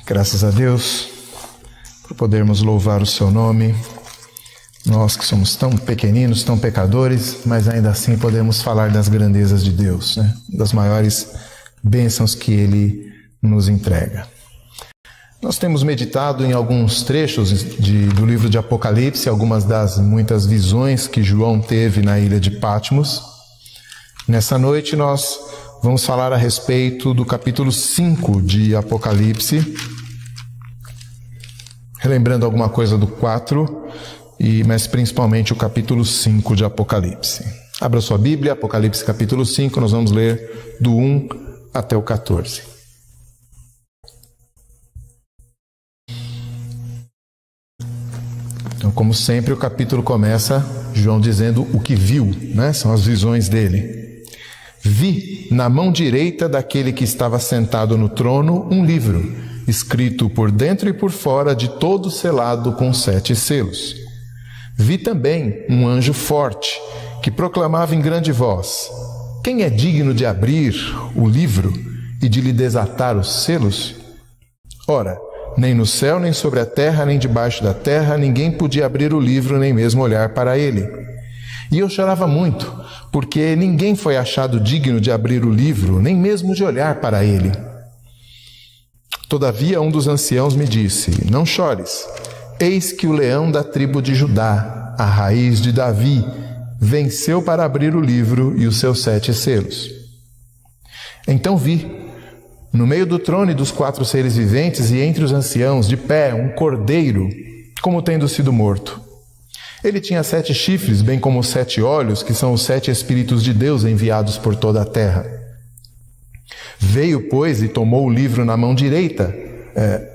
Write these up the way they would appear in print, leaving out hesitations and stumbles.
Graças a Deus por podermos louvar o seu nome. Nós que somos tão pequeninos, tão pecadores, mas ainda assim podemos falar das grandezas de Deus, né? Das maiores bênçãos que Ele nos entrega. Nós temos meditado em alguns trechos do livro de Apocalipse, algumas das muitas visões que João teve na ilha de Patmos. Nessa noite nós vamos falar a respeito do capítulo 5 de Apocalipse, relembrando alguma coisa do 4, mas principalmente o capítulo 5 de Apocalipse. Abra sua Bíblia, Apocalipse capítulo 5, nós vamos ler do 1 até o 14. Então, como sempre, o capítulo começa João dizendo o que viu, né? São as visões dele. Vi na mão direita daquele que estava sentado no trono um livro, escrito por dentro e por fora, de todo selado com 7 selos. Vi também um anjo forte, que proclamava em grande voz: quem é digno de abrir o livro e de lhe desatar os selos? Ora, nem no céu, nem sobre a terra, nem debaixo da terra, ninguém podia abrir o livro, nem mesmo olhar para ele. E eu chorava muito, porque ninguém foi achado digno de abrir o livro, nem mesmo de olhar para ele. Todavia um dos anciãos me disse: não chores, eis que o leão da tribo de Judá, a raiz de Davi, venceu para abrir o livro e os seus 7 selos. Então vi, no meio do trono e dos 4 seres viventes e entre os anciãos, de pé, um cordeiro, como tendo sido morto. Ele tinha 7 chifres, bem como 7 olhos, que são os 7 Espíritos de Deus enviados por toda a terra. Veio, pois, e tomou o livro na mão direita,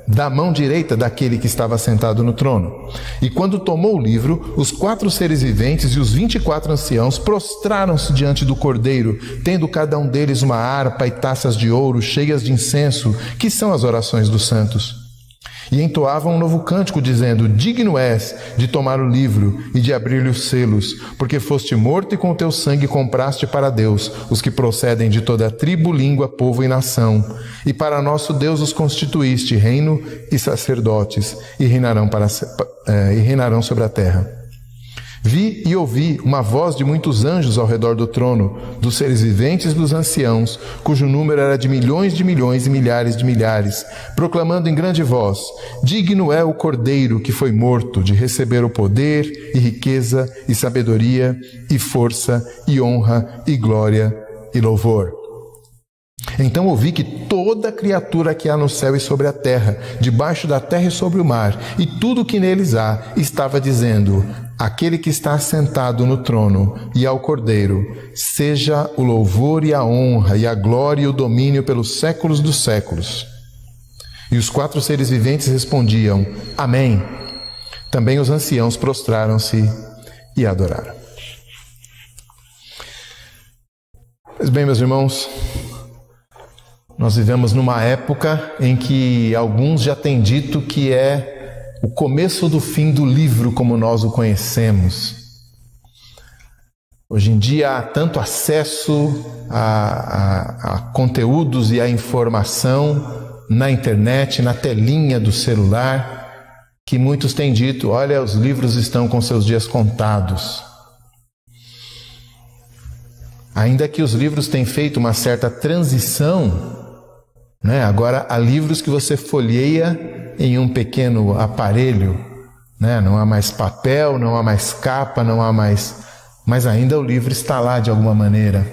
da mão direita daquele que estava sentado no trono. E quando tomou o livro, os 4 seres viventes e os 24 anciãos prostraram-se diante do cordeiro, tendo cada um deles uma harpa e taças de ouro cheias de incenso, que são as orações dos santos. E entoavam um novo cântico, dizendo: digno és de tomar o livro e de abrir-lhe os selos, porque foste morto e com teu sangue compraste para Deus os que procedem de toda tribo, língua, povo e nação. E para nosso Deus os constituíste reino e sacerdotes, e reinarão sobre a terra. Vi e ouvi uma voz de muitos anjos ao redor do trono, dos seres viventes e dos anciãos, cujo número era de milhões e milhares de milhares, proclamando em grande voz: digno é o Cordeiro que foi morto de receber o poder e riqueza e sabedoria e força e honra e glória e louvor. Então ouvi que toda criatura que há no céu e sobre a terra, debaixo da terra e sobre o mar, e tudo que neles há, estava dizendo: aquele que está sentado no trono e ao Cordeiro, seja o louvor e a honra e a glória e o domínio pelos séculos dos séculos. E os 4 seres viventes respondiam: amém. Também os anciãos prostraram-se e adoraram. Pois bem, meus irmãos, nós vivemos numa época em que alguns já têm dito que é o começo do fim do livro como nós o conhecemos. Hoje em dia há tanto acesso a conteúdos e a informação na internet, na telinha do celular, que muitos têm dito: olha, os livros estão com seus dias contados. Ainda que os livros tenham feito uma certa transição, né? Agora há livros que você folheia em um pequeno aparelho, né? Não há mais papel, não há mais capa, não há mais... mas ainda o livro está lá de alguma maneira.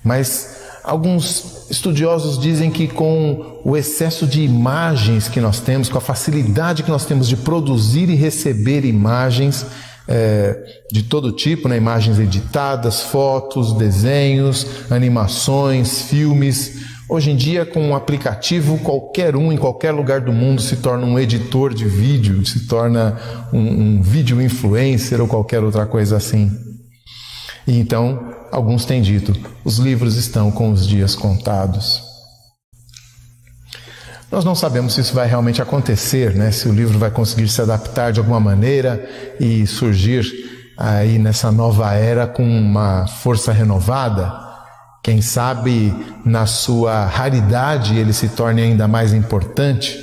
Mas alguns estudiosos dizem que com o excesso de imagens que nós temos, com a facilidade que nós temos de produzir e receber imagens de todo tipo, né? Imagens editadas, fotos, desenhos, animações, filmes. Hoje em dia, com um aplicativo, qualquer um, em qualquer lugar do mundo, se torna um editor de vídeo, se torna um vídeo influencer ou qualquer outra coisa assim. E então, alguns têm dito: os livros estão com os dias contados. Nós não sabemos se isso vai realmente acontecer, né? Se o livro vai conseguir se adaptar de alguma maneira e surgir aí nessa nova era com uma força renovada. Quem sabe na sua raridade ele se torne ainda mais importante.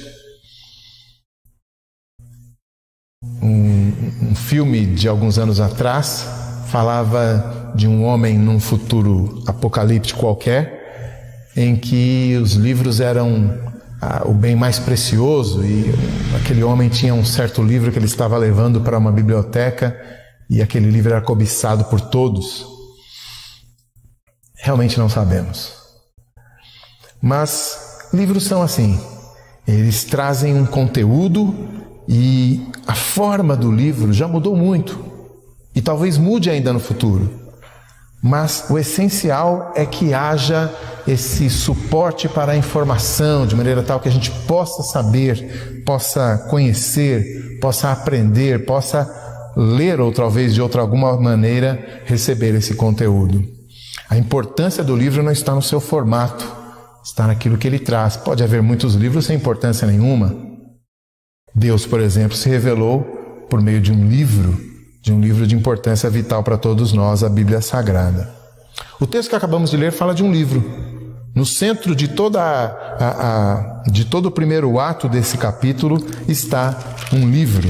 Um filme de alguns anos atrás falava de um homem num futuro apocalíptico qualquer, em que os livros eram o bem mais precioso, e aquele homem tinha um certo livro que ele estava levando para uma biblioteca, e aquele livro era cobiçado por todos. Realmente não sabemos. Mas livros são assim, eles trazem um conteúdo, e a forma do livro já mudou muito, e talvez mude ainda no futuro. Mas o essencial é que haja esse suporte para a informação, de maneira tal que a gente possa saber, possa conhecer, possa aprender, possa ler ou talvez de alguma maneira receber esse conteúdo. A importância do livro não está no seu formato, está naquilo que ele traz. Pode haver muitos livros sem importância nenhuma. Deus, por exemplo, se revelou por meio de um livro de importância vital para todos nós, a Bíblia Sagrada. O texto que acabamos de ler fala de um livro. No centro de todo o primeiro ato desse capítulo está um livro.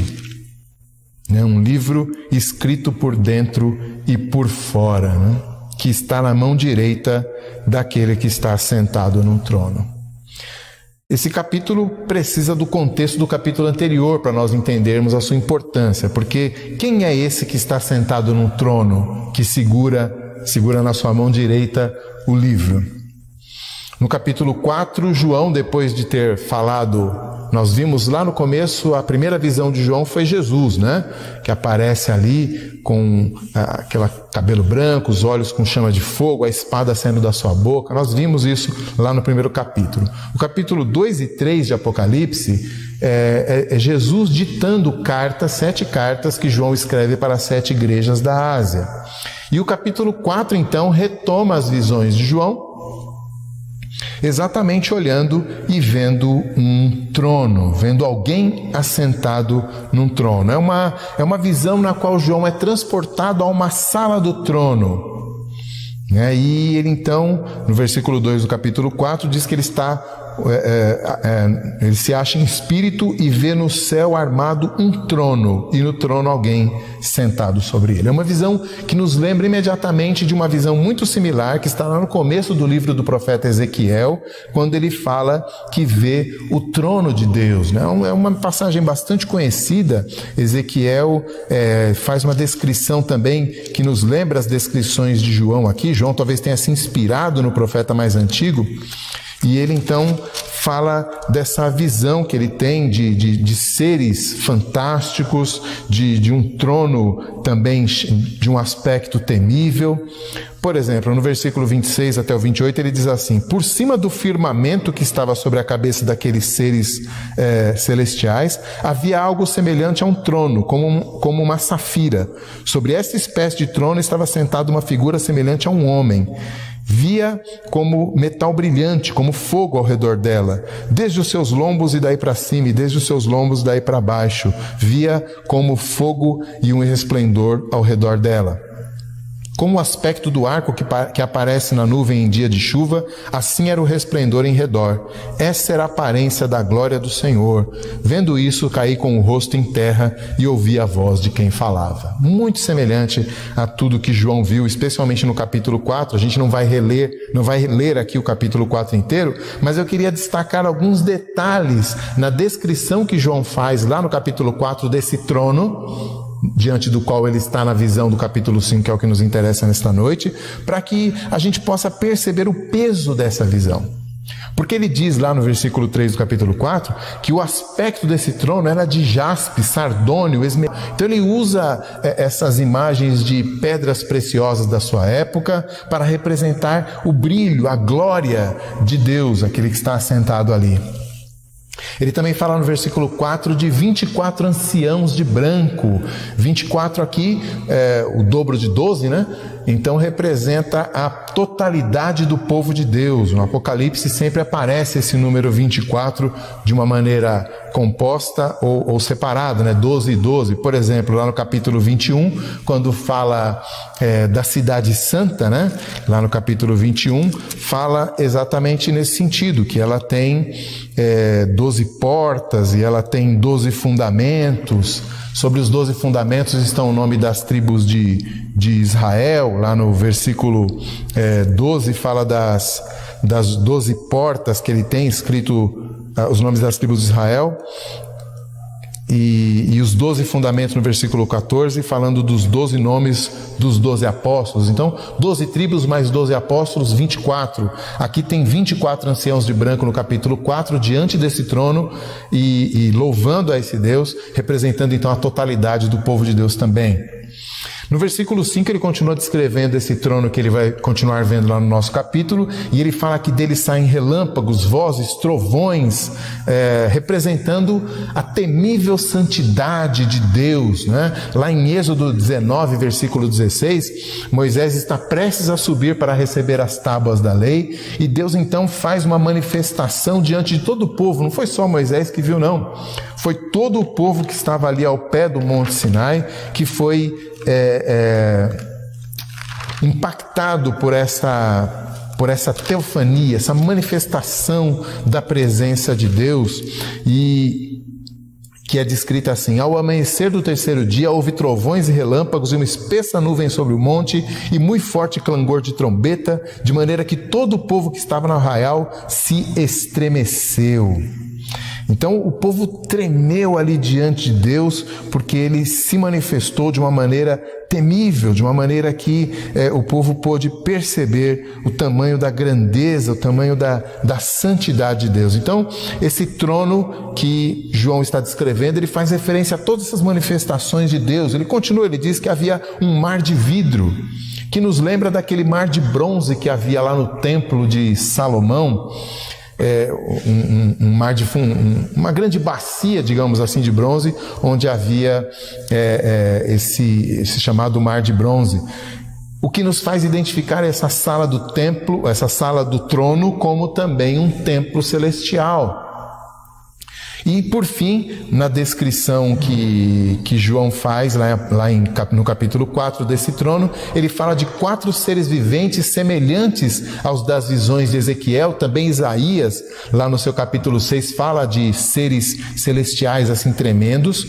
Um livro escrito por dentro e por fora, que está na mão direita daquele que está sentado no trono. Esse capítulo precisa do contexto do capítulo anterior para nós entendermos a sua importância, porque quem é esse que está sentado no trono, que segura na sua mão direita o livro? No capítulo 4, João, depois de ter falado, nós vimos lá no começo, a primeira visão de João foi Jesus, que aparece ali com aquele cabelo branco, os olhos com chama de fogo, a espada saindo da sua boca. Nós vimos isso lá no primeiro capítulo. O capítulo 2 e 3 de Apocalipse é Jesus ditando 7 cartas que João escreve para as 7 igrejas da Ásia. E o capítulo 4, então, retoma as visões de João, exatamente olhando e vendo um trono, vendo alguém assentado num trono. É uma visão na qual João é transportado a uma sala do trono. E ele então, no versículo 2 do capítulo 4, diz que ele ele se acha em espírito e vê no céu armado um trono, e no trono alguém sentado sobre ele. É uma visão que nos lembra imediatamente de uma visão muito similar que está lá no começo do livro do profeta Ezequiel, quando ele fala que vê o trono de Deus. É uma passagem bastante conhecida. Ezequiel faz uma descrição também que nos lembra as descrições de João aqui. João talvez tenha se inspirado no profeta mais antigo, e ele então fala dessa visão que ele tem de seres fantásticos, de um trono também de um aspecto temível. Por exemplo, no versículo 26 até o 28, ele diz assim: por cima do firmamento que estava sobre a cabeça daqueles seres celestiais, havia algo semelhante a um trono, como uma safira. Sobre essa espécie de trono estava sentada uma figura semelhante a um homem. Via como metal brilhante, como fogo ao redor dela, desde os seus lombos e daí para cima, e desde os seus lombos daí para baixo. Via como fogo e um resplendor ao redor dela. Como o aspecto do arco que aparece na nuvem em dia de chuva, assim era o resplendor em redor. Essa era a aparência da glória do Senhor. Vendo isso, caí com o rosto em terra e ouvi a voz de quem falava. Muito semelhante a tudo que João viu, especialmente no capítulo 4. A gente não vai ler aqui o capítulo 4 inteiro, mas eu queria destacar alguns detalhes na descrição que João faz lá no capítulo 4 desse trono, diante do qual ele está na visão do capítulo 5, que é o que nos interessa nesta noite, para que a gente possa perceber o peso dessa visão. Porque ele diz lá no versículo 3 do capítulo 4, que o aspecto desse trono era de jaspe, sardônio, esmeralda. Então ele usa essas imagens de pedras preciosas da sua época para representar o brilho, a glória de Deus, aquele que está assentado ali. Ele também fala no versículo 4 de 24 anciãos de branco. 24 aqui, o dobro de 12, então representa a totalidade do povo de Deus. No Apocalipse sempre aparece esse número 24 de uma maneira composta ou separada, né? 12 e 12. Por exemplo, lá no capítulo 21, quando fala da cidade santa, né? Lá no capítulo 21, fala exatamente nesse sentido, que ela tem 12 portas e ela tem 12 fundamentos. Sobre os 12 fundamentos estão o nome das tribos de Israel. Lá no versículo 12 fala das 12 portas que ele tem escrito os nomes das tribos de Israel. E os 12 fundamentos no versículo 14, falando dos 12 nomes dos 12 apóstolos. Então, 12 tribos mais 12 apóstolos, 24. Aqui tem 24 anciãos de branco no capítulo 4, diante desse trono e louvando a esse Deus, representando então a totalidade do povo de Deus também. No versículo 5 ele continua descrevendo esse trono que ele vai continuar vendo lá no nosso capítulo, e ele fala que dele saem relâmpagos, vozes, trovões, representando a temível santidade de Deus, né? Lá em Êxodo 19, versículo 16, Moisés está prestes a subir para receber as tábuas da lei, e Deus então faz uma manifestação diante de todo o povo. Não foi só Moisés que viu, não. Foi todo o povo que estava ali ao pé do Monte Sinai que foi impactado por essa teofania, essa manifestação da presença de Deus, e que é descrita assim: ao amanhecer do terceiro dia houve trovões e relâmpagos e uma espessa nuvem sobre o monte e muito forte clangor de trombeta, de maneira que todo o povo que estava no arraial se estremeceu. Então o povo tremeu ali diante de Deus, porque ele se manifestou de uma maneira temível, de uma maneira que o povo pôde perceber o tamanho da grandeza, o tamanho da santidade de Deus. Então esse trono que João está descrevendo, ele faz referência a todas essas manifestações de Deus. Ele continua, ele diz que havia um mar de vidro, que nos lembra daquele mar de bronze que havia lá no templo de Salomão. Uma grande bacia, digamos assim, de bronze, onde havia esse chamado mar de bronze. O que nos faz identificar essa sala do templo, essa sala do trono, como também um templo celestial. E por fim, na descrição que João faz no capítulo 4 desse trono, ele fala de 4 seres viventes semelhantes aos das visões de Ezequiel. Também Isaías, lá no seu capítulo 6, fala de seres celestiais assim tremendos,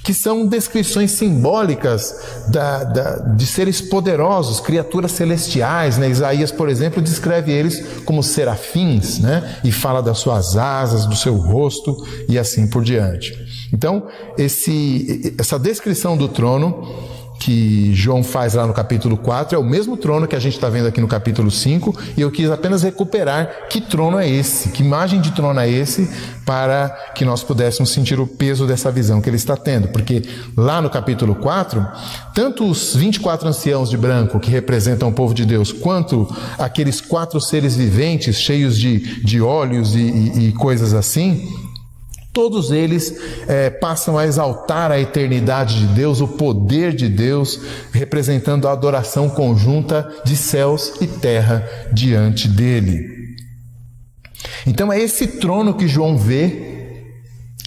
que são descrições simbólicas de seres poderosos, criaturas celestiais, né? Isaías, por exemplo, descreve eles como serafins, né? E fala das suas asas, do seu rosto e assim por diante. Então, essa descrição do trono que João faz lá no capítulo 4 é o mesmo trono que a gente está vendo aqui no capítulo 5, e eu quis apenas recuperar que trono é esse, que imagem de trono é esse, para que nós pudéssemos sentir o peso dessa visão que ele está tendo, porque lá no capítulo 4, tanto os 24 anciãos de branco que representam o povo de Deus, quanto aqueles 4 seres viventes cheios de olhos e coisas assim, todos eles passam a exaltar a eternidade de Deus, o poder de Deus, representando a adoração conjunta de céus e terra diante dele. Então é esse trono que João vê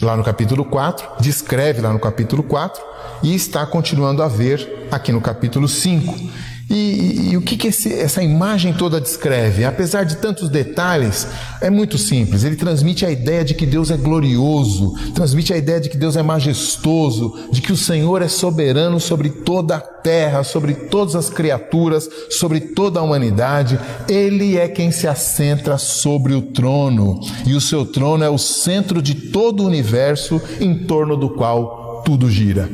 lá no capítulo 4, descreve lá no capítulo 4, e está continuando a ver aqui no capítulo 5. E o que essa imagem toda descreve? Apesar de tantos detalhes, é muito simples. Ele transmite a ideia de que Deus é glorioso, transmite a ideia de que Deus é majestoso, de que o Senhor é soberano sobre toda a terra, sobre todas as criaturas, sobre toda a humanidade. Ele é quem se assenta sobre o trono, e o seu trono é o centro de todo o universo em torno do qual tudo gira.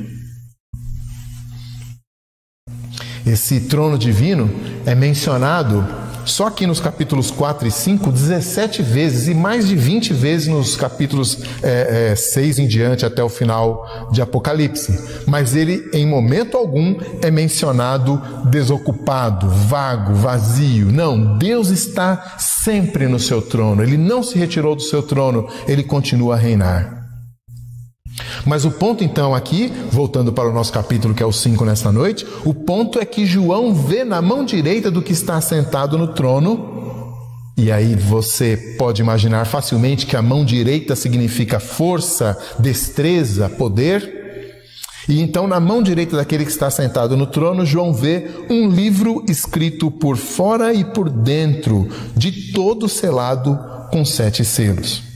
Esse trono divino é mencionado só aqui nos capítulos 4 e 5, 17 vezes, e mais de 20 vezes nos capítulos 6 em diante, até o final de Apocalipse. Mas ele, em momento algum, é mencionado desocupado, vago, vazio. Não, Deus está sempre no seu trono. Ele não se retirou do seu trono, ele continua a reinar. Mas o ponto então aqui, voltando para o nosso capítulo que é o 5 nesta noite, o ponto é que João vê na mão direita do que está sentado no trono, e aí você pode imaginar facilmente que a mão direita significa força, destreza, poder. E então na mão direita daquele que está sentado no trono, João vê um livro escrito por fora e por dentro, de todo selado com 7 selos.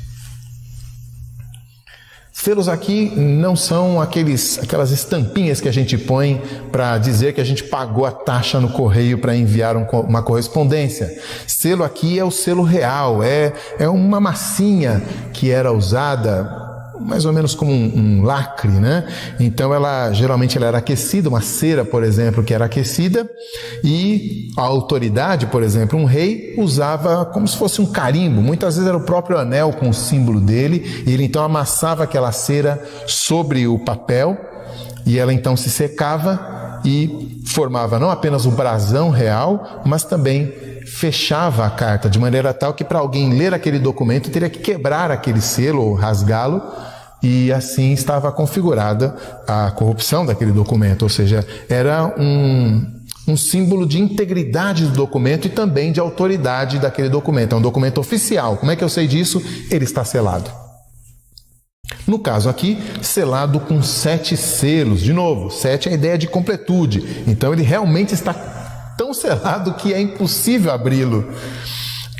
Selos aqui não são aquelas estampinhas que a gente põe para dizer que a gente pagou a taxa no correio para enviar uma correspondência. Selo aqui é o selo real, é uma massinha que era usada mais ou menos como um lacre, né? Então geralmente ela era aquecida, uma cera, por exemplo, que era aquecida, e a autoridade, por exemplo, um rei usava como se fosse um carimbo, muitas vezes era o próprio anel com o símbolo dele, e ele então amassava aquela cera sobre o papel, e ela então se secava e formava não apenas o brasão real, mas também fechava a carta, de maneira tal que para alguém ler aquele documento teria que quebrar aquele selo ou rasgá-lo, e assim estava configurada a corrupção daquele documento, ou seja, era um símbolo de integridade do documento e também de autoridade daquele documento. É um documento oficial. Como é que eu sei disso? Ele está selado. No caso aqui, selado com 7 selos. De novo, 7 é a ideia de completude. Então ele realmente está tão selado que é impossível abri-lo.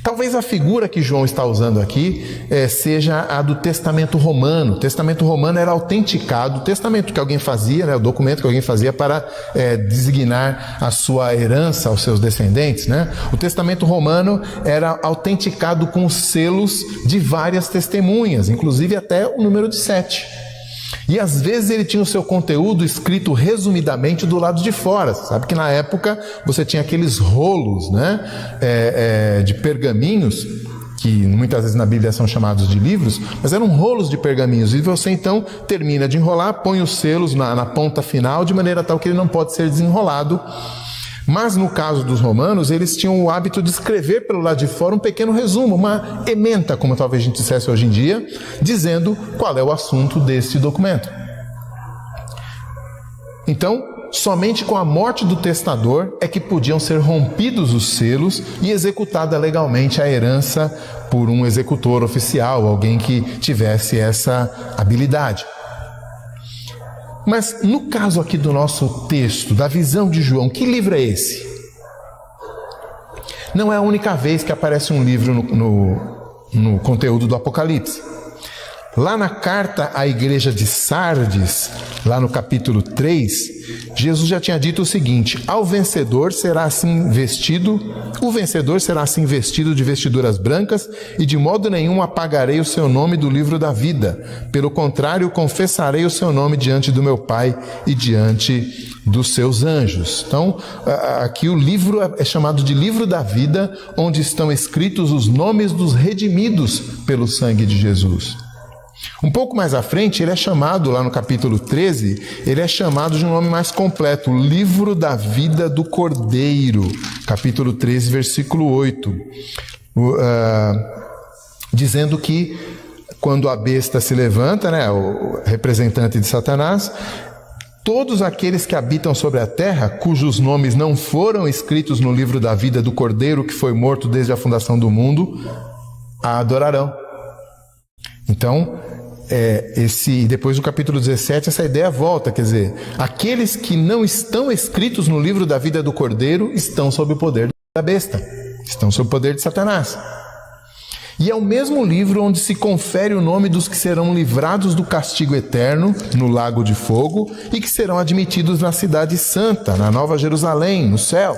Talvez a figura que João está usando aqui seja a do testamento romano. O testamento romano era autenticado, o testamento que alguém fazia, né, o documento que alguém fazia para designar a sua herança aos seus descendentes, né? O testamento romano era autenticado com os selos de várias testemunhas, inclusive até o número de 7. E às vezes ele tinha o seu conteúdo escrito resumidamente do lado de fora. Você sabe que na época você tinha aqueles rolos, né, de pergaminhos, que muitas vezes na Bíblia são chamados de livros, mas eram rolos de pergaminhos. E você então termina de enrolar, põe os selos na ponta final, de maneira tal que ele não pode ser desenrolado. Mas no caso dos romanos, eles tinham o hábito de escrever pelo lado de fora um pequeno resumo, uma ementa, como talvez a gente dissesse hoje em dia, dizendo qual é o assunto desse documento. Então, somente com a morte do testador é que podiam ser rompidos os selos e executada legalmente a herança por um executor oficial, alguém que tivesse essa habilidade. Mas no caso aqui do nosso texto, da visão de João, que livro é esse? Não é a única vez que aparece um livro no conteúdo do Apocalipse. Lá na carta à igreja de Sardes, lá no capítulo 3, Jesus já tinha dito o seguinte: o vencedor será assim vestido de vestiduras brancas, e de modo nenhum apagarei o seu nome do livro da vida. Pelo contrário, confessarei o seu nome diante do meu Pai e diante dos seus anjos. Então, aqui o livro é chamado de livro da vida, onde estão escritos os nomes dos redimidos pelo sangue de Jesus. Um pouco mais à frente, ele é chamado, lá no capítulo 13, ele é chamado de um nome mais completo, o Livro da Vida do Cordeiro, capítulo 13, versículo 8, dizendo que quando a besta se levanta, né, o representante de Satanás, todos aqueles que habitam sobre a terra, cujos nomes não foram escritos no livro da vida do Cordeiro, que foi morto desde a fundação do mundo, a adorarão. Então, depois do capítulo 17, essa ideia volta, quer dizer, aqueles que não estão escritos no livro da vida do Cordeiro estão sob o poder da besta, estão sob o poder de Satanás. E é o mesmo livro onde se confere o nome dos que serão livrados do castigo eterno no lago de fogo e que serão admitidos na cidade santa, na Nova Jerusalém, no céu.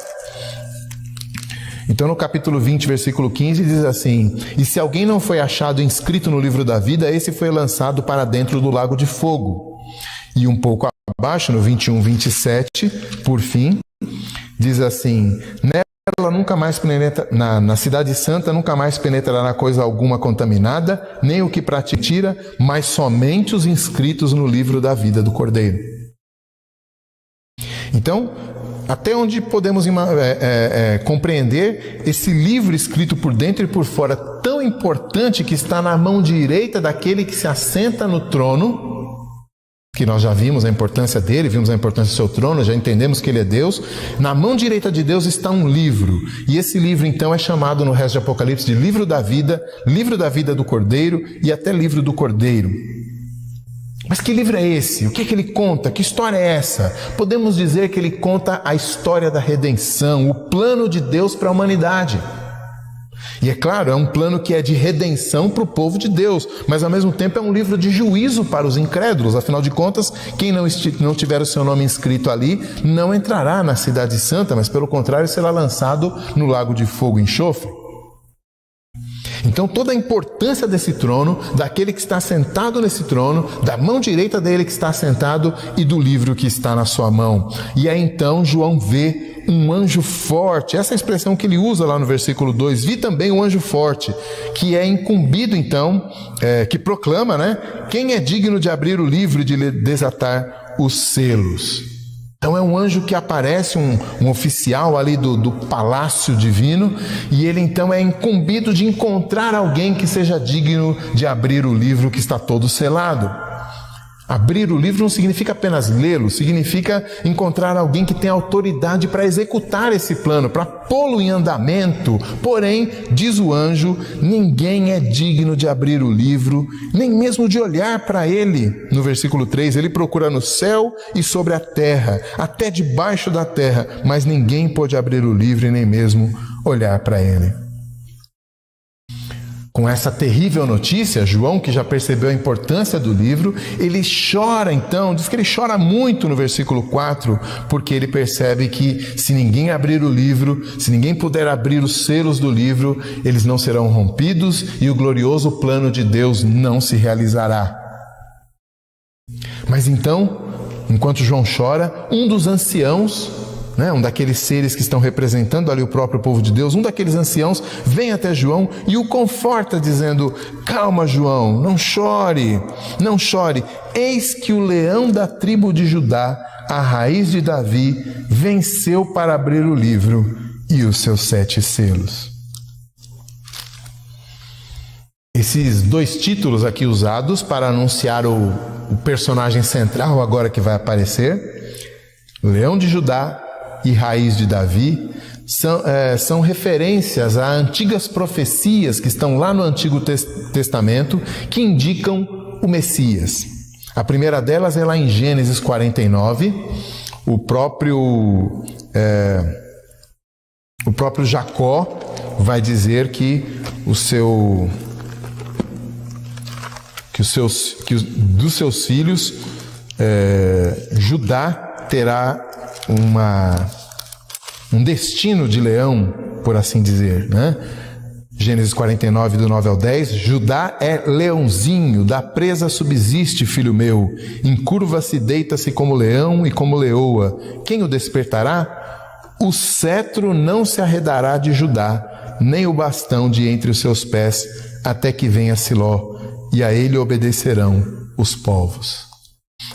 Então no capítulo 20, versículo 15, diz assim: e se alguém não foi achado inscrito no livro da vida, esse foi lançado para dentro do lago de fogo. E um pouco abaixo, no 21, 27, por fim, diz assim: nela nunca mais penetra, na cidade santa nunca mais penetrará coisa alguma contaminada, nem o que pratica mentira, mas somente os inscritos no livro da vida do Cordeiro. Então, até onde podemos compreender esse livro escrito por dentro e por fora, tão importante, que está na mão direita daquele que se assenta no trono, que nós já vimos a importância dele, vimos a importância do seu trono, já entendemos que ele é Deus. Na mão direita de Deus está um livro, e esse livro então é chamado no resto de Apocalipse de livro da vida do Cordeiro e até livro do Cordeiro. Mas que livro é esse? O que é que ele conta? Que história é essa? Podemos dizer que ele conta a história da redenção, o plano de Deus para a humanidade. E é claro, é um plano que é de redenção para o povo de Deus, mas ao mesmo tempo é um livro de juízo para os incrédulos. Afinal de contas, quem não tiver o seu nome inscrito ali, não entrará na cidade santa, mas pelo contrário será lançado no lago de fogo e enxofre. Então toda a importância desse trono, daquele que está sentado nesse trono, da mão direita dele que está sentado e do livro que está na sua mão. E aí então João vê um anjo forte, essa é a expressão que ele usa lá no versículo 2, vi também um anjo forte, que é incumbido então, que proclama, quem é digno de abrir o livro e de desatar os selos. Então é um anjo que aparece, um oficial ali do palácio divino, e ele então é incumbido de encontrar alguém que seja digno de abrir o livro que está todo selado. Abrir o livro não significa apenas lê-lo, significa encontrar alguém que tem autoridade para executar esse plano, para pô-lo em andamento. Porém, diz o anjo, ninguém é digno de abrir o livro, nem mesmo de olhar para ele. No versículo 3, ele procura no céu e sobre a terra, até debaixo da terra, mas ninguém pôde abrir o livro e nem mesmo olhar para ele. Com essa terrível notícia, João, que já percebeu a importância do livro, ele chora então, diz que ele chora muito no versículo 4, porque ele percebe que se ninguém abrir o livro, se ninguém puder abrir os selos do livro, eles não serão rompidos e o glorioso plano de Deus não se realizará. Mas então, enquanto João chora, um dos anciãos, um daqueles seres que estão representando ali o próprio povo de Deus, um daqueles anciãos vem até João e o conforta dizendo, calma João, não chore, eis que o leão da tribo de Judá, a raiz de Davi, venceu para abrir o livro e os seus 7 selos. Esses 2 títulos aqui usados para anunciar o personagem central agora que vai aparecer, Leão de Judá e Raiz de Davi, são referências a antigas profecias que estão lá no Antigo Testamento que indicam o Messias. A primeira delas é lá em Gênesis 49, o próprio Jacó vai dizer que dos seus filhos Judá terá um destino de leão, por assim dizer, Gênesis 49, do 9 ao 10, Judá é leãozinho, da presa subsiste, filho meu, encurva-se, deita-se como leão e como leoa. Quem o despertará? O cetro não se arredará de Judá, nem o bastão de entre os seus pés, até que venha Siló, e a ele obedecerão os povos.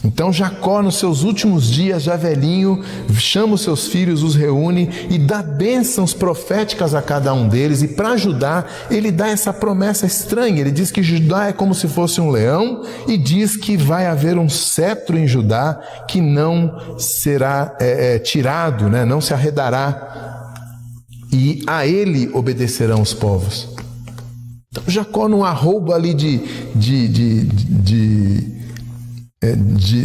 Então Jacó, nos seus últimos dias, já velhinho, chama os seus filhos, os reúne e dá bênçãos proféticas a cada um deles. E para Judá, ele dá essa promessa estranha. Ele diz que Judá é como se fosse um leão e diz que vai haver um cetro em Judá que não será tirado, não se arredará. E a ele obedecerão os povos. Então Jacó, num arroubo ali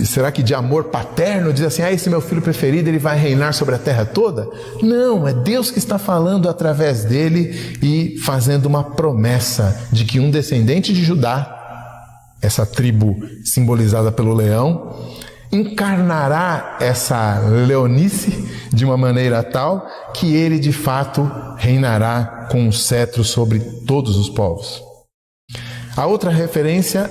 será que de amor paterno, diz assim, esse meu filho preferido, ele vai reinar sobre a terra toda? Não, é Deus que está falando através dele e fazendo uma promessa de que um descendente de Judá, essa tribo simbolizada pelo leão, encarnará essa leonice de uma maneira tal que ele de fato reinará com um cetro sobre todos os povos. A outra referência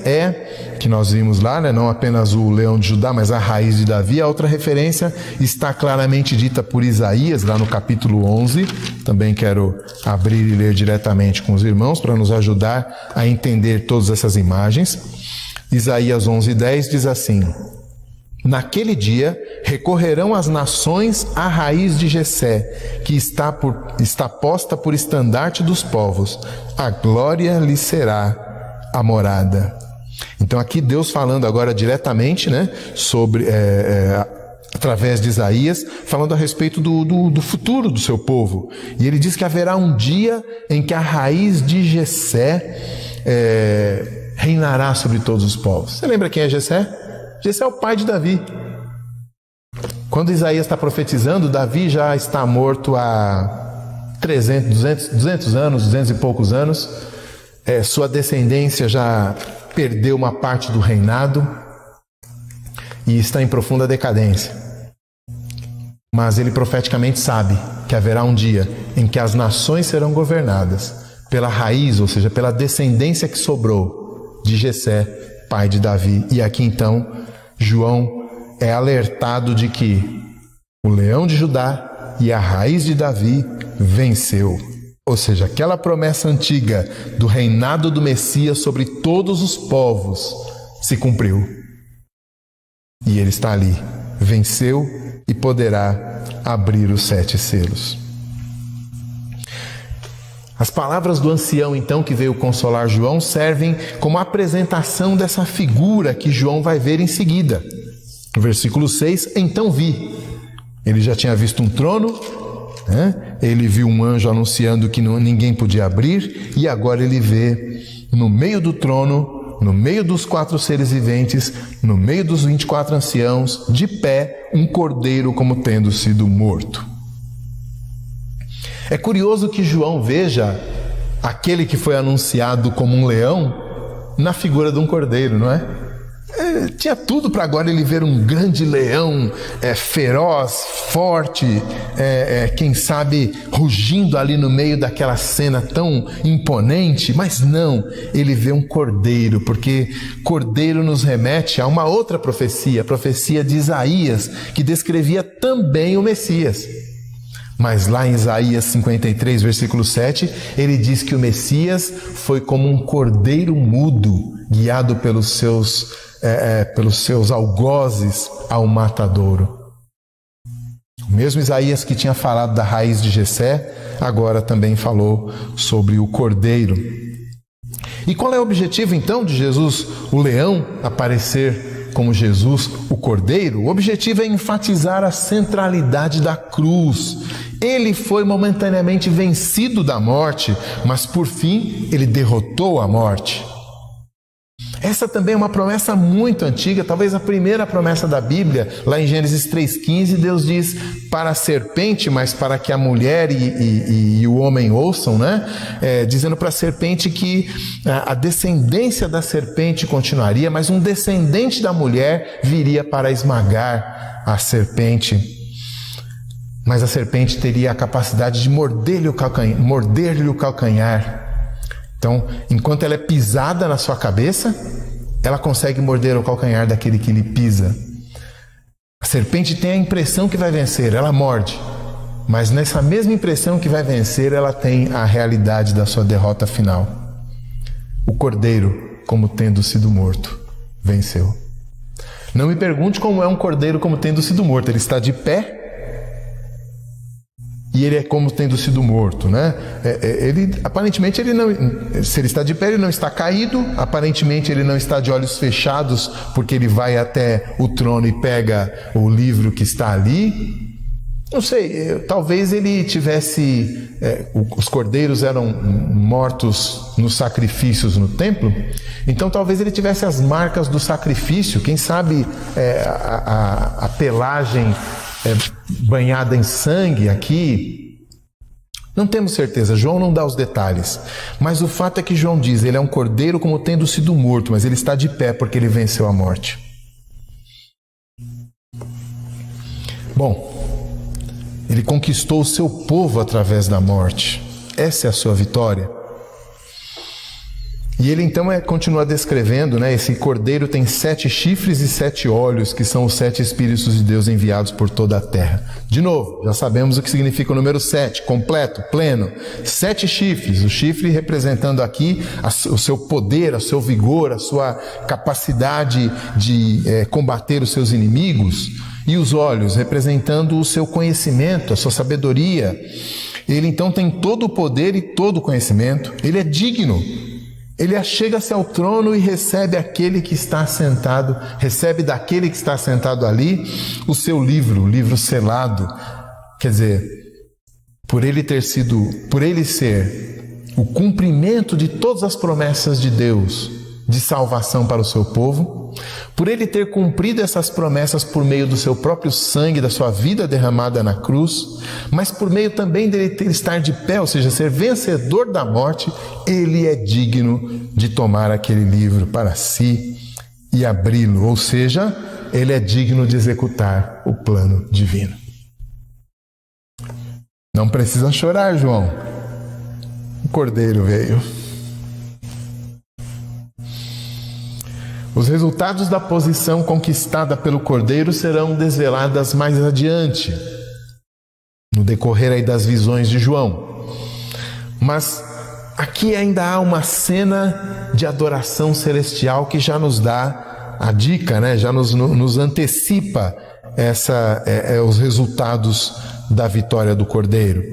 que nós vimos lá, não apenas o leão de Judá, mas a raiz de Davi. A outra referência está claramente dita por Isaías, lá no capítulo 11. Também quero abrir e ler diretamente com os irmãos para nos ajudar a entender todas essas imagens. Isaías 11:10 diz assim: naquele dia recorrerão as nações à raiz de Jessé, que está posta por estandarte dos povos. A glória lhe será a morada. Então aqui Deus falando agora diretamente, né, sobre, através de Isaías, falando a respeito do futuro do seu povo. E ele diz que haverá um dia em que a raiz de Jessé reinará sobre todos os povos. Você lembra quem é Jessé? Jessé é o pai de Davi. Quando Isaías está profetizando, Davi já está morto há 200 anos, 200 e poucos anos. Sua descendência já perdeu uma parte do reinado e está em profunda decadência. Mas ele profeticamente sabe que haverá um dia em que as nações serão governadas pela raiz, ou seja, pela descendência que sobrou de Jessé, pai de Davi. E aqui então, João é alertado de que o leão de Judá e a raiz de Davi venceu. Ou seja, aquela promessa antiga do reinado do Messias sobre todos os povos se cumpriu. E ele está ali, venceu e poderá abrir os 7 selos. As palavras do ancião, então, que veio consolar João, servem como apresentação dessa figura que João vai ver em seguida. No versículo 6, então vi. Ele já tinha visto um trono, né? Ele viu um anjo anunciando que ninguém podia abrir, e agora ele vê no meio do trono, no meio dos 4 seres viventes, no meio dos 24 anciãos, de pé, um cordeiro como tendo sido morto. É curioso que João veja aquele que foi anunciado como um leão na figura de um cordeiro, não é? Tinha tudo para agora ele ver um grande leão feroz, forte, quem sabe rugindo ali no meio daquela cena tão imponente, mas não, ele vê um cordeiro, porque cordeiro nos remete a uma outra profecia, a profecia de Isaías, que descrevia também o Messias. Mas lá em Isaías 53, versículo 7, ele diz que o Messias foi como um cordeiro mudo, guiado pelos seus algozes ao matadouro. O mesmo Isaías que tinha falado da raiz de Jessé, agora também falou sobre o cordeiro. E qual é o objetivo então de Jesus, o leão, aparecer como Jesus, o cordeiro? O objetivo é enfatizar a centralidade da cruz. Ele foi momentaneamente vencido da morte, mas por fim ele derrotou a morte. Essa também é uma promessa muito antiga, talvez a primeira promessa da Bíblia. Lá em Gênesis 3,15, Deus diz para a serpente, mas para que a mulher e o homem ouçam, né? Dizendo para a serpente que a descendência da serpente continuaria, mas um descendente da mulher viria para esmagar a serpente. Mas a serpente teria a capacidade de morder-lhe o calcanhar. Então, enquanto ela é pisada na sua cabeça, ela consegue morder o calcanhar daquele que lhe pisa. A serpente tem a impressão que vai vencer, ela morde. Mas nessa mesma impressão que vai vencer, ela tem a realidade da sua derrota final. O cordeiro, como tendo sido morto, venceu. Não me pergunte como é um cordeiro como tendo sido morto. Ele está de pé e ele é como tendo sido morto, né? Aparentemente ele não, se ele está de pé, ele não está caído. Aparentemente ele não está de olhos fechados, porque ele vai até o trono e pega o livro que está ali. Não sei, talvez ele tivesse... os cordeiros eram mortos nos sacrifícios no templo, então talvez ele tivesse as marcas do sacrifício. Quem sabe a pelagem banhada em sangue aqui, não temos certeza. João não dá os detalhes, mas o fato é que João diz, ele é um cordeiro como tendo sido morto, mas ele está de pé porque ele venceu a morte. Bom, ele conquistou o seu povo através da morte. Essa é a sua vitória. E ele então continua descrevendo, né? Esse cordeiro tem 7 chifres e 7 olhos, que são os 7 Espíritos de Deus enviados por toda a terra. De novo, já sabemos o que significa o número 7, completo, pleno. 7 chifres, o chifre representando aqui o seu poder, o seu vigor, a sua capacidade de combater os seus inimigos. E os olhos representando o seu conhecimento, a sua sabedoria. Ele então tem todo o poder e todo o conhecimento. Ele é digno Ele achega-se ao trono e recebe daquele que está sentado ali o seu livro, o livro selado. Quer dizer, por ele ser o cumprimento de todas as promessas de Deus de salvação para o seu povo, por ele ter cumprido essas promessas por meio do seu próprio sangue, da sua vida derramada na cruz, mas por meio também dele estar de pé, ou seja, ser vencedor da morte, ele é digno de tomar aquele livro para si e abri-lo, ou seja, ele é digno de executar o plano divino. Não precisa chorar, João. O Cordeiro veio. Os resultados da posição conquistada pelo Cordeiro serão desveladas mais adiante, no decorrer aí das visões de João. Mas aqui ainda há uma cena de adoração celestial que já nos dá a dica, né? Já nos antecipa os resultados da vitória do Cordeiro.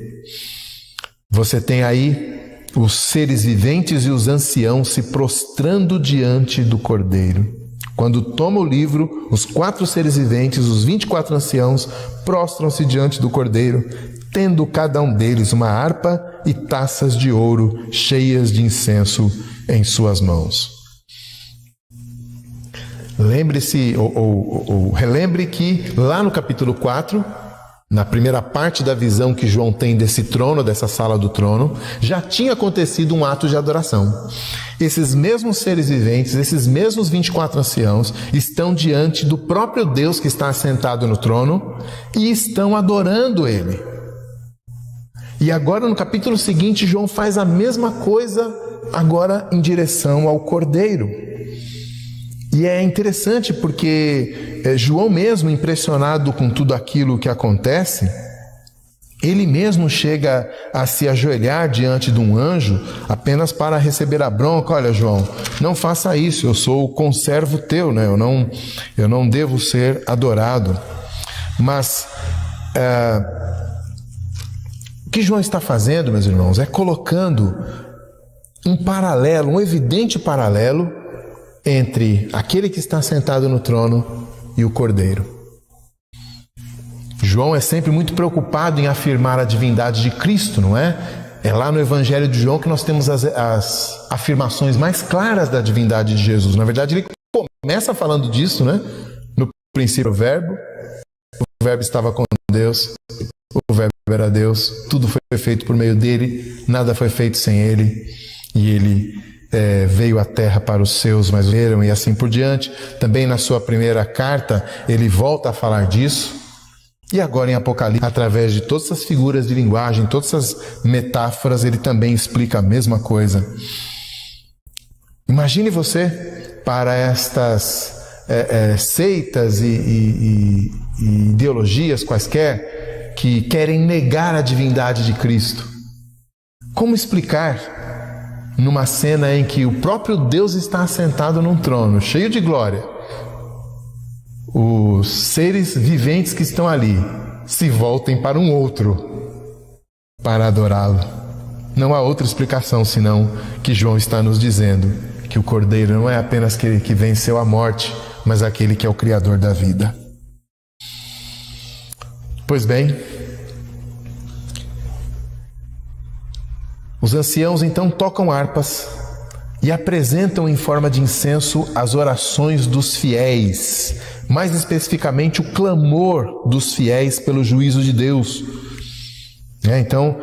Você tem aí os seres viventes e os anciãos se prostrando diante do Cordeiro. Quando toma o livro, os 4 seres viventes, os 24 anciãos, prostram-se diante do Cordeiro, tendo cada um deles uma harpa e taças de ouro cheias de incenso em suas mãos. Lembre-se, relembre que lá no capítulo 4, na primeira parte da visão que João tem desse trono, dessa sala do trono, já tinha acontecido um ato de adoração. Esses mesmos seres viventes, esses mesmos 24 anciãos, estão diante do próprio Deus que está assentado no trono e estão adorando Ele. E agora no capítulo seguinte, João faz a mesma coisa, agora em direção ao Cordeiro. E é interessante porque João mesmo, impressionado com tudo aquilo que acontece, ele mesmo chega a se ajoelhar diante de um anjo apenas para receber a bronca. Olha, João, não faça isso, eu sou o conservo teu, né? Eu não devo ser adorado. Mas o que João está fazendo, meus irmãos, é colocando um paralelo, um evidente paralelo entre aquele que está sentado no trono e o Cordeiro. João é sempre muito preocupado em afirmar a divindade de Cristo, não é? É lá no Evangelho de João que nós temos as afirmações mais claras da divindade de Jesus. Na verdade, ele começa falando disso, né? No princípio, o Verbo estava com Deus, o Verbo era Deus, tudo foi feito por meio dele, nada foi feito sem ele, e ele veio à terra para os seus, mas viram, e assim por diante. Também na sua primeira carta ele volta a falar disso, e agora em Apocalipse, através de todas essas figuras de linguagem, todas essas metáforas, ele também explica a mesma coisa. Imagine você para estas seitas e ideologias quaisquer que querem negar a divindade de Cristo. Como explicar numa cena em que o próprio Deus está assentado num trono, cheio de glória, os seres viventes que estão ali se voltem para um outro para adorá-lo? Não há outra explicação senão que João está nos dizendo que o Cordeiro não é apenas aquele que venceu a morte, mas aquele que é o Criador da vida. Pois bem, os anciãos então tocam harpas e apresentam em forma de incenso as orações dos fiéis, mais especificamente o clamor dos fiéis pelo juízo de Deus. Então,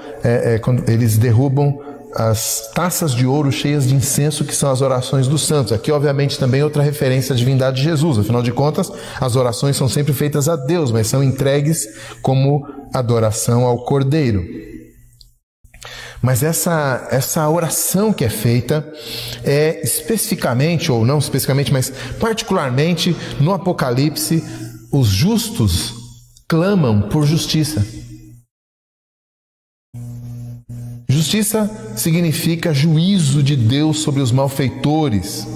quando eles derrubam as taças de ouro cheias de incenso, que são as orações dos santos. Aqui, obviamente, também outra referência à divindade de Jesus. Afinal de contas, as orações são sempre feitas a Deus, mas são entregues como adoração ao Cordeiro. Mas essa oração que é feita é especificamente, ou não especificamente, mas particularmente no Apocalipse, os justos clamam por justiça. Justiça significa juízo de Deus sobre os malfeitores,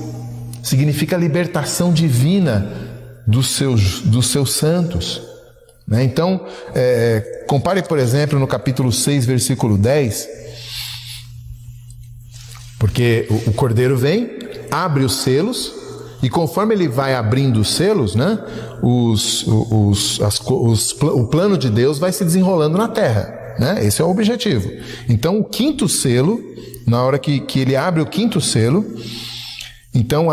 significa libertação divina dos seus santos. Então, compare, por exemplo, no capítulo 6, versículo 10, Porque o cordeiro vem, abre os selos, e conforme ele vai abrindo os selos, né, o plano de Deus vai se desenrolando na terra, né? Esse é o objetivo. Então o quinto selo, na hora que ele abre o quinto selo, então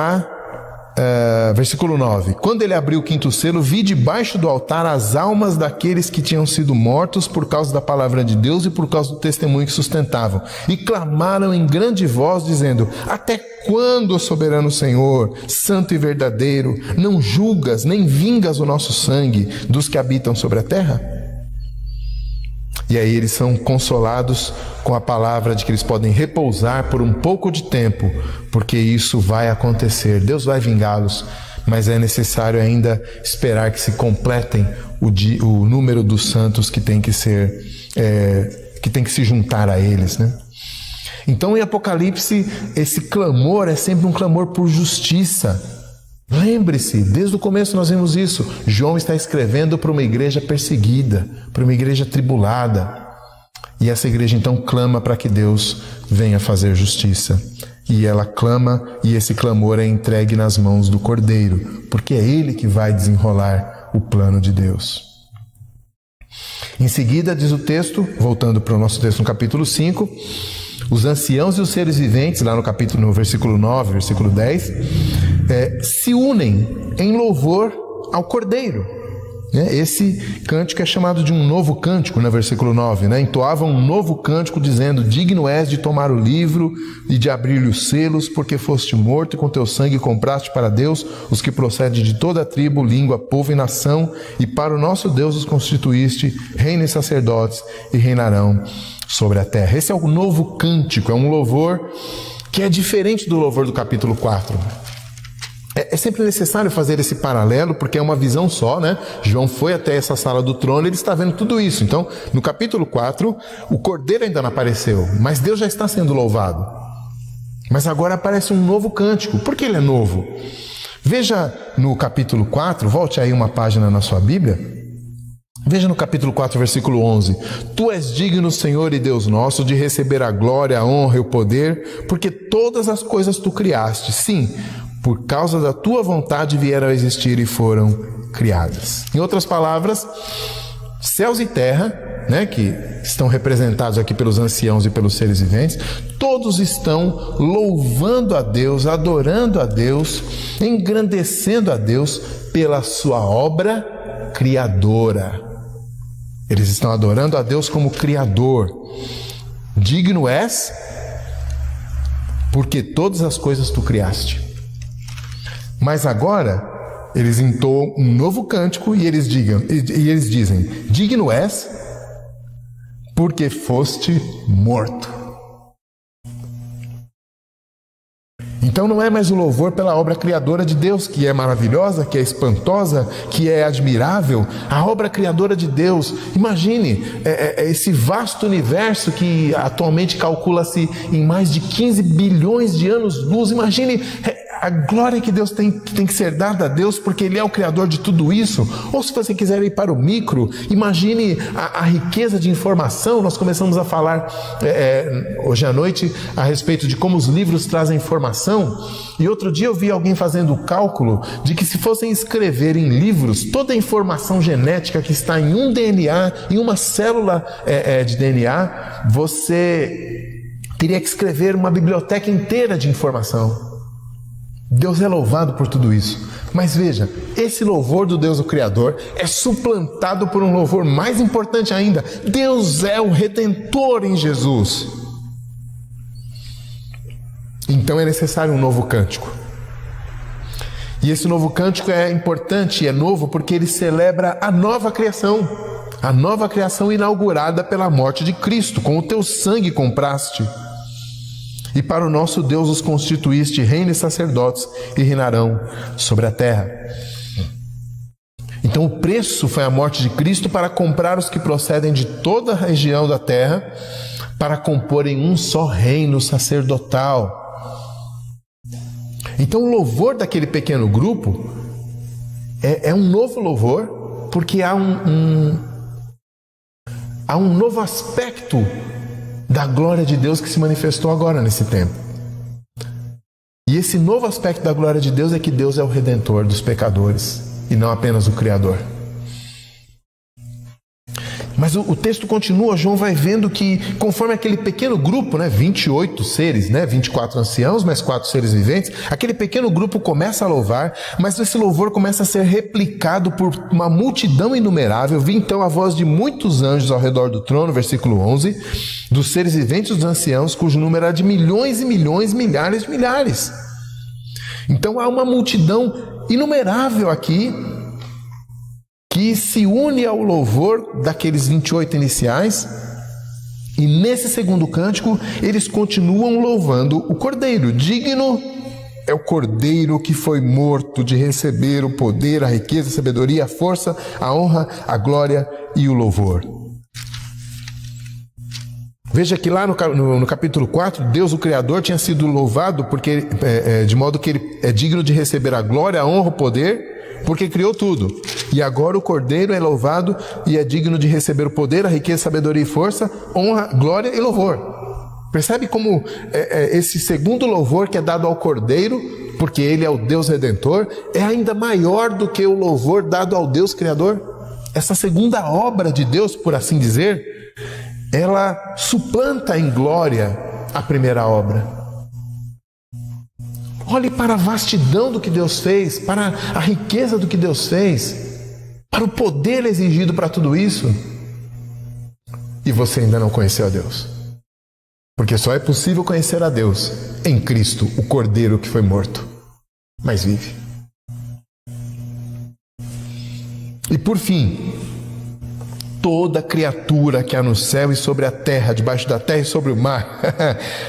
versículo 9: quando ele abriu o quinto selo, vi debaixo do altar as almas daqueles que tinham sido mortos por causa da palavra de Deus e por causa do testemunho que sustentavam, e clamaram em grande voz, dizendo: até quando, ó soberano Senhor, santo e verdadeiro, não julgas nem vingas o nosso sangue dos que habitam sobre a terra? E aí eles são consolados com a palavra de que eles podem repousar por um pouco de tempo, porque isso vai acontecer. Deus vai vingá-los, mas é necessário ainda esperar que se completem o número dos santos que tem que ser, que tem que se juntar a eles, né? Então em Apocalipse esse clamor é sempre um clamor por justiça. Lembre-se, desde o começo nós vimos isso. João está escrevendo para uma igreja perseguida, para uma igreja tribulada. E essa igreja então clama para que Deus venha fazer justiça. E ela clama, e esse clamor é entregue nas mãos do Cordeiro, porque é Ele que vai desenrolar o plano de Deus. Em seguida, diz o texto, voltando para o nosso texto no capítulo 5, os anciãos e os seres viventes, lá no versículo 9, versículo 10, se unem em louvor ao Cordeiro. Esse cântico é chamado de um novo cântico, no versículo 9, entoavam um novo cântico dizendo: digno és de tomar o livro e de abrir-lhe os selos, porque foste morto e com teu sangue compraste para Deus os que procedem de toda a tribo, língua, povo e nação, e para o nosso Deus os constituíste reino e sacerdotes, e reinarão sobre a terra. Esse é o novo cântico, é um louvor que é diferente do louvor do capítulo 4. É sempre necessário fazer esse paralelo, porque é uma visão só, né? João foi até essa sala do trono e ele está vendo tudo isso. Então, no capítulo 4, o Cordeiro ainda não apareceu, mas Deus já está sendo louvado. Mas agora aparece um novo cântico. Por que ele é novo? Veja no capítulo 4, volte aí uma página na sua Bíblia. Veja no capítulo 4, versículo 11: Tu és digno, Senhor e Deus nosso, de receber a glória, a honra e o poder, porque todas as coisas tu criaste. Sim, por causa da tua vontade vieram a existir e foram criadas. Em outras palavras, céus e terra, que estão representados aqui pelos anciãos e pelos seres viventes, todos estão louvando a Deus, adorando a Deus, engrandecendo a Deus pela sua obra criadora. Eles estão adorando a Deus como Criador. Digno és, porque todas as coisas tu criaste. Mas agora, eles entoam um novo cântico e eles dizem: digno és, porque foste morto. Então não é mais o louvor pela obra criadora de Deus, que é maravilhosa, que é espantosa, que é admirável. A obra criadora de Deus, imagine, esse vasto universo que atualmente calcula-se em mais de 15 bilhões de anos-luz. Imagine a glória que Deus tem que ser dada a Deus, porque Ele é o Criador de tudo isso. Ou se você quiser ir para o micro, imagine a riqueza de informação. Nós começamos a falar hoje à noite a respeito de como os livros trazem informação. E outro dia eu vi alguém fazendo o cálculo de que se fossem escrever em livros toda a informação genética que está em um DNA, em uma célula de DNA, você teria que escrever uma biblioteca inteira de informação. Deus é louvado por tudo isso. Mas veja, esse louvor do Deus, o Criador, é suplantado por um louvor mais importante ainda. Deus é o Redentor em Jesus. Então é necessário um novo cântico. E esse novo cântico é importante e é novo porque ele celebra a nova criação. A nova criação inaugurada pela morte de Cristo. Com o teu sangue compraste. E para o nosso Deus os constituíste reino e sacerdotes, e reinarão sobre a terra. Então o preço foi a morte de Cristo para comprar os que procedem de toda a região da terra, para comporem um só reino sacerdotal. Então o louvor daquele pequeno grupo é um novo louvor, porque há um novo aspecto da glória de Deus que se manifestou agora nesse tempo. E esse novo aspecto da glória de Deus é que Deus é o redentor dos pecadores e não apenas o Criador. Mas o texto continua, João vai vendo que conforme aquele pequeno grupo, 28 seres, 24 anciãos, mais 4 seres viventes, aquele pequeno grupo começa a louvar, mas esse louvor começa a ser replicado por uma multidão inumerável. Vi então a voz de muitos anjos ao redor do trono, versículo 11, dos seres viventes e dos anciãos, cujo número era de milhões e milhões, milhares de milhares. Então há uma multidão inumerável aqui, que se une ao louvor daqueles 28 iniciais, e nesse segundo cântico eles continuam louvando o Cordeiro. Digno é o Cordeiro que foi morto de receber o poder, a riqueza, a sabedoria, a força, a honra, a glória e o louvor. Veja que lá no capítulo 4, Deus, o Criador, tinha sido louvado porque, de modo que ele é digno de receber a glória, a honra, o poder, porque criou tudo. E agora o Cordeiro é louvado e é digno de receber o poder, a riqueza, sabedoria e força, honra, glória e louvor. Percebe como esse segundo louvor que é dado ao Cordeiro, porque ele é o Deus Redentor, é ainda maior do que o louvor dado ao Deus Criador? Essa segunda obra de Deus, por assim dizer, ela suplanta em glória a primeira obra. Olhe para a vastidão do que Deus fez, para a riqueza do que Deus fez, para o poder exigido para tudo isso. E você ainda não conheceu a Deus. Porque só é possível conhecer a Deus em Cristo, o Cordeiro que foi morto, mas vive. E por fim, toda criatura que há no céu e sobre a terra, debaixo da terra e sobre o mar.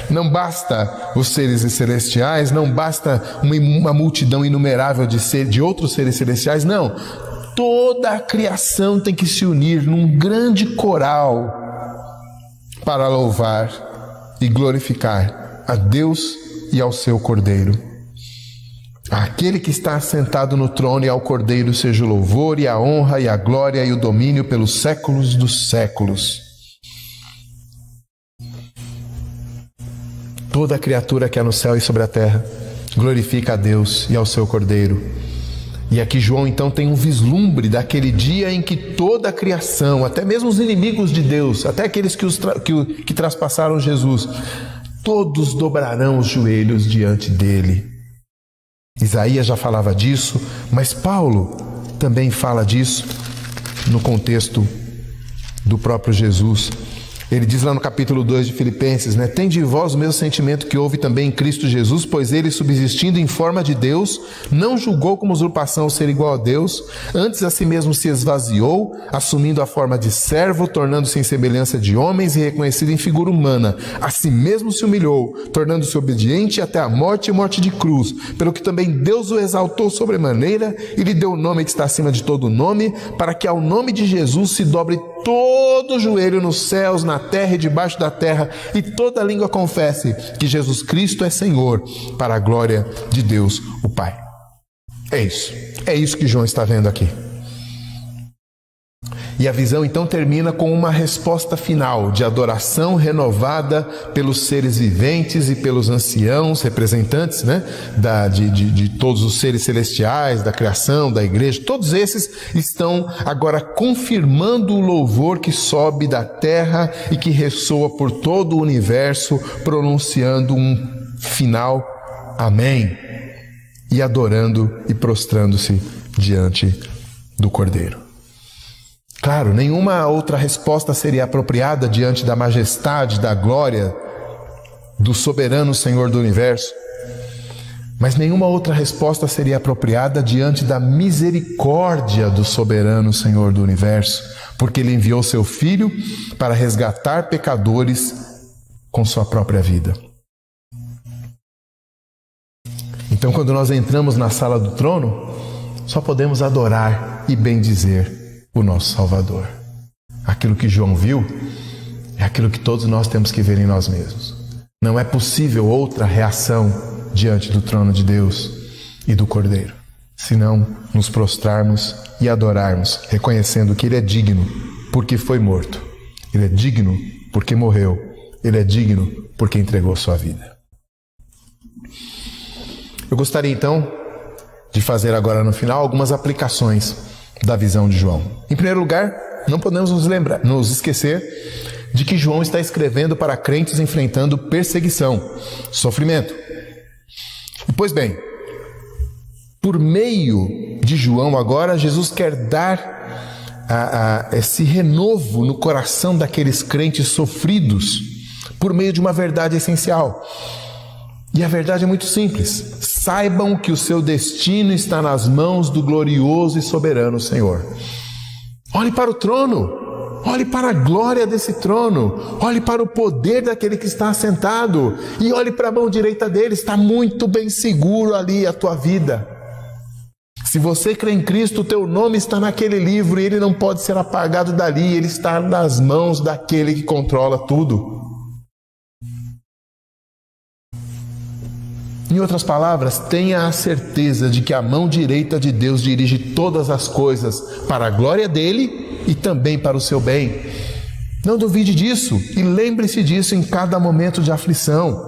Não basta os seres celestiais, não basta uma multidão inumerável de outros seres celestiais, não. Toda a criação tem que se unir num grande coral para louvar e glorificar a Deus e ao seu Cordeiro. Aquele que está sentado no trono e ao Cordeiro seja o louvor e a honra e a glória e o domínio pelos séculos dos séculos. Toda criatura que há no céu e sobre a terra glorifica a Deus e ao seu Cordeiro. E aqui João então tem um vislumbre daquele dia em que toda a criação, até mesmo os inimigos de Deus, até aqueles que traspassaram Jesus, todos dobrarão os joelhos diante dele. Isaías já falava disso, mas Paulo também fala disso no contexto do próprio Jesus. Ele diz lá no capítulo 2 de Filipenses, Tende em vós o mesmo sentimento que houve também em Cristo Jesus, pois ele, subsistindo em forma de Deus, não julgou como usurpação o ser igual a Deus, antes a si mesmo se esvaziou, assumindo a forma de servo, tornando-se em semelhança de homens e reconhecido em figura humana. A si mesmo se humilhou, tornando-se obediente até a morte e morte de cruz, pelo que também Deus o exaltou sobremaneira e lhe deu o nome que está acima de todo nome, para que ao nome de Jesus se dobre todo o joelho nos céus, na terra e debaixo da terra, e toda língua confesse que Jesus Cristo é Senhor, para a glória de Deus, o Pai. É isso que João está vendo aqui. E a visão então termina com uma resposta final de adoração renovada pelos seres viventes e pelos anciãos, representantes de todos os seres celestiais, da criação, da igreja. Todos esses estão agora confirmando o louvor que sobe da terra e que ressoa por todo o universo, pronunciando um final amém, e adorando e prostrando-se diante do Cordeiro. Claro, nenhuma outra resposta seria apropriada diante da majestade, da glória do soberano Senhor do universo. Mas nenhuma outra resposta seria apropriada diante da misericórdia do soberano Senhor do universo, porque ele enviou seu Filho para resgatar pecadores com sua própria vida. Então, quando nós entramos na sala do trono, só podemos adorar e bendizer o nosso Salvador. Aquilo que João viu é aquilo que todos nós temos que ver em nós mesmos. Não é possível outra reação diante do trono de Deus e do Cordeiro, senão nos prostrarmos e adorarmos, reconhecendo que Ele é digno porque foi morto, Ele é digno porque morreu, Ele é digno porque entregou sua vida. Eu gostaria então de fazer agora no final algumas aplicações da visão de João. Em primeiro lugar, não podemos nos esquecer de que João está escrevendo para crentes enfrentando perseguição, sofrimento. Pois bem, por meio de João agora, Jesus quer dar esse renovo no coração daqueles crentes sofridos por meio de uma verdade essencial. E a verdade é muito simples: saibam que o seu destino está nas mãos do glorioso e soberano Senhor. Olhe para o trono, olhe para a glória desse trono, olhe para o poder daquele que está assentado e olhe para a mão direita dele. Está muito bem seguro ali a tua vida. Se você crê em Cristo, o teu nome está naquele livro e ele não pode ser apagado dali. Ele está nas mãos daquele que controla tudo. Em outras palavras, tenha a certeza de que a mão direita de Deus dirige todas as coisas para a glória dele e também para o seu bem. Não duvide disso e lembre-se disso em cada momento de aflição.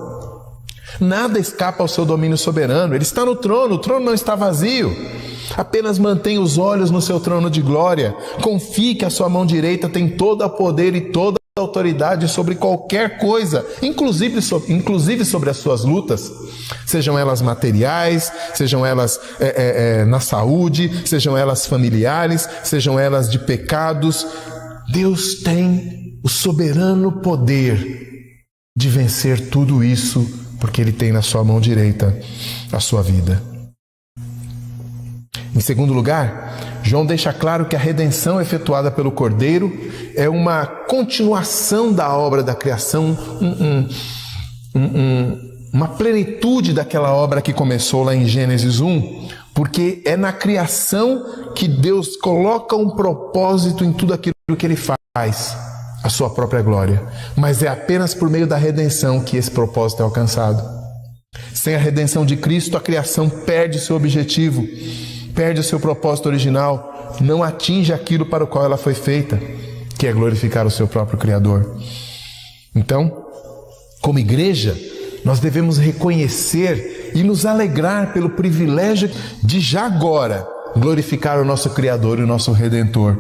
Nada escapa ao seu domínio soberano. Ele está no trono, o trono não está vazio. Apenas mantenha os olhos no seu trono de glória. Confie que a sua mão direita tem todo o poder e toda a autoridade sobre qualquer coisa, inclusive sobre as suas lutas, sejam elas materiais, sejam elas na saúde, sejam elas familiares, sejam elas de pecados. Deus tem o soberano poder de vencer tudo isso, porque Ele tem na sua mão direita a sua vida. Em segundo lugar, João deixa claro que a redenção efetuada pelo Cordeiro é uma continuação da obra da criação, uma plenitude daquela obra que começou lá em Gênesis 1, porque é na criação que Deus coloca um propósito em tudo aquilo que Ele faz, a sua própria glória. Mas é apenas por meio da redenção que esse propósito é alcançado. Sem a redenção de Cristo, a criação perde seu objetivo, perde o seu propósito original, não atinge aquilo para o qual ela foi feita, que é glorificar o seu próprio Criador. Então, como igreja, nós devemos reconhecer e nos alegrar pelo privilégio de já agora glorificar o nosso Criador e o nosso Redentor.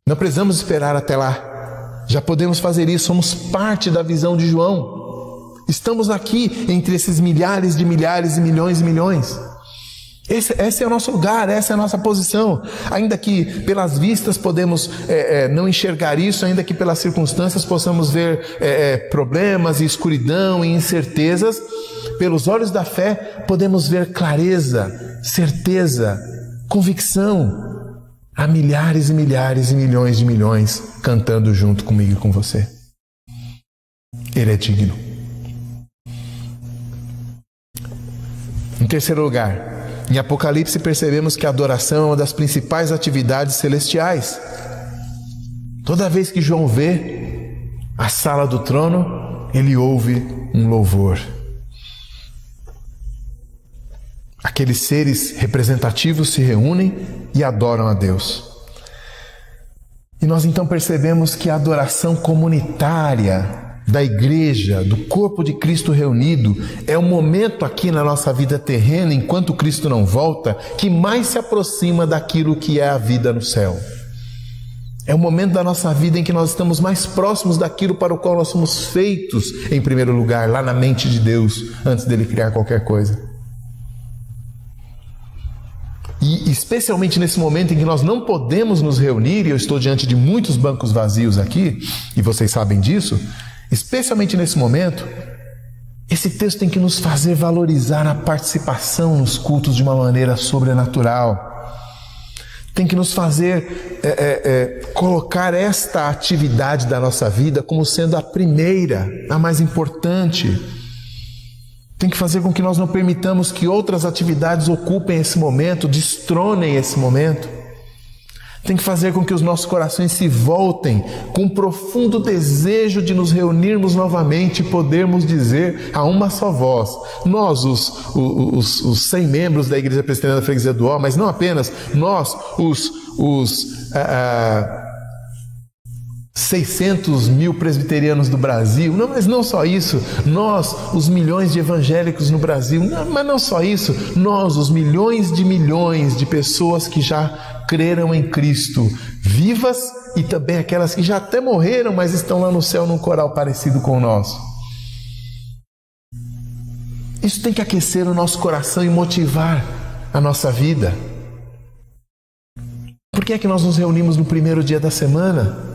Não precisamos esperar até lá, já podemos fazer isso, somos parte da visão de João. Estamos aqui entre esses milhares de milhares e milhões. Esse é o nosso lugar, essa é a nossa posição. Ainda que pelas vistas podemos não enxergar isso, ainda que pelas circunstâncias possamos ver problemas e escuridão e incertezas, pelos olhos da fé podemos ver clareza, certeza, convicção. Há milhares e milhares e milhões de milhões cantando junto comigo e com você. Ele é digno. Em terceiro lugar, em Apocalipse percebemos que a adoração é uma das principais atividades celestiais. Toda vez que João vê a sala do trono, ele ouve um louvor. Aqueles seres representativos se reúnem e adoram a Deus. E nós então percebemos que a adoração comunitária da igreja, do corpo de Cristo reunido, é o momento aqui na nossa vida terrena, enquanto Cristo não volta, que mais se aproxima daquilo que é a vida no céu. É o momento da nossa vida em que nós estamos mais próximos daquilo para o qual nós somos feitos, em primeiro lugar, lá na mente de Deus, antes dele criar qualquer coisa. E especialmente nesse momento em que nós não podemos nos reunir, e eu estou diante de muitos bancos vazios aqui, e vocês sabem disso, especialmente nesse momento, esse texto tem que nos fazer valorizar a participação nos cultos de uma maneira sobrenatural. Tem que nos fazer colocar esta atividade da nossa vida como sendo a primeira, a mais importante. Tem que fazer com que nós não permitamos que outras atividades ocupem esse momento, destronem esse momento. Tem que fazer com que os nossos corações se voltem com um profundo desejo de nos reunirmos novamente e podermos dizer a uma só voz. Nós, os 100 membros da Igreja Presbiteriana da Freguesia do Ó, mas não apenas, nós, os 600 mil presbiterianos do Brasil. Não, mas não só isso, nós, os milhões de evangélicos no Brasil. Não, mas não só isso, nós, os milhões de pessoas que já creram em Cristo, vivas e também aquelas que já até morreram, mas estão lá no céu num coral parecido com o nosso. Isso tem que aquecer o nosso coração e motivar a nossa vida. Por que é que nós nos reunimos no primeiro dia da semana?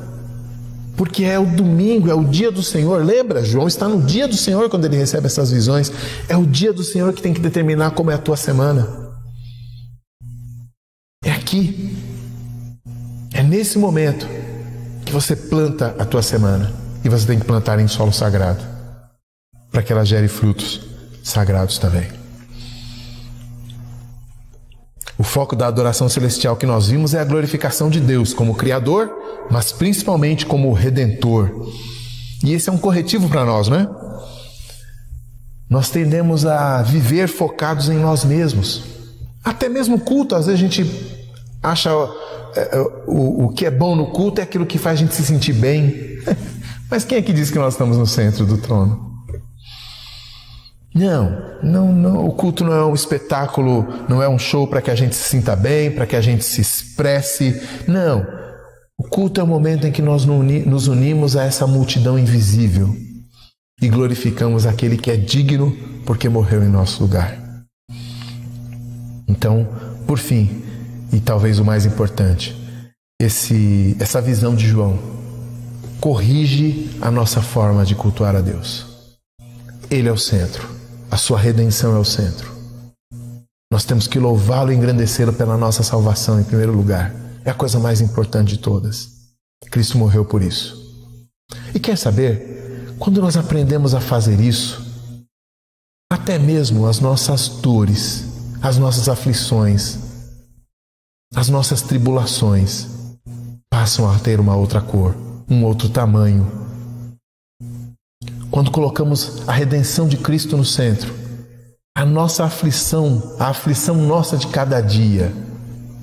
Porque é o domingo, é o dia do Senhor. Lembra? João está no dia do Senhor quando ele recebe essas visões. É o dia do Senhor que tem que determinar como é a tua semana. É aqui. É nesse momento que você planta a tua semana. E você tem que plantar em solo sagrado, para que ela gere frutos sagrados também. O foco da adoração celestial que nós vimos é a glorificação de Deus como Criador, mas principalmente como Redentor. E esse é um corretivo para nós, não é? Nós tendemos a viver focados em nós mesmos. Até mesmo o culto, às vezes a gente acha o que é bom no culto é aquilo que faz a gente se sentir bem. Mas quem é que diz que nós estamos no centro do trono? Não, o culto não é um espetáculo, não é um show para que a gente se sinta bem, para que a gente se expresse. Não, o culto é o momento em que nós nos unimos a essa multidão invisível e glorificamos aquele que é digno porque morreu em nosso lugar. Então, por fim, e talvez o mais importante, essa visão de João corrige a nossa forma de cultuar a Deus. Ele é o centro. A sua redenção é o centro. Nós temos que louvá-lo e engrandecê-lo pela nossa salvação em primeiro lugar. É a coisa mais importante de todas. Cristo morreu por isso. E quer saber? Quando nós aprendemos a fazer isso, até mesmo as nossas dores, as nossas aflições, as nossas tribulações passam a ter uma outra cor, um outro tamanho. Quando colocamos a redenção de Cristo no centro, a nossa aflição, a aflição nossa de cada dia,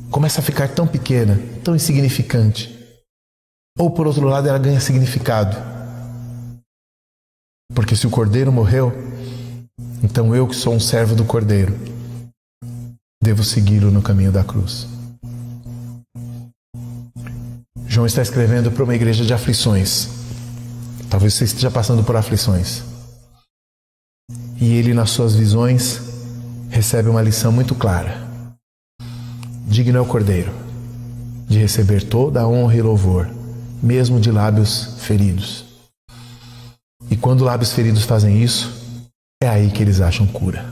começa a ficar tão pequena, tão insignificante. Ou, por outro lado, ela ganha significado. Porque se o Cordeiro morreu, então eu que sou um servo do Cordeiro, devo segui-lo no caminho da cruz. João está escrevendo para uma igreja de aflições. Talvez você esteja passando por aflições. E ele, nas suas visões, recebe uma lição muito clara. Digno é o Cordeiro de receber toda a honra e louvor, mesmo de lábios feridos. E quando lábios feridos fazem isso, é aí que eles acham cura.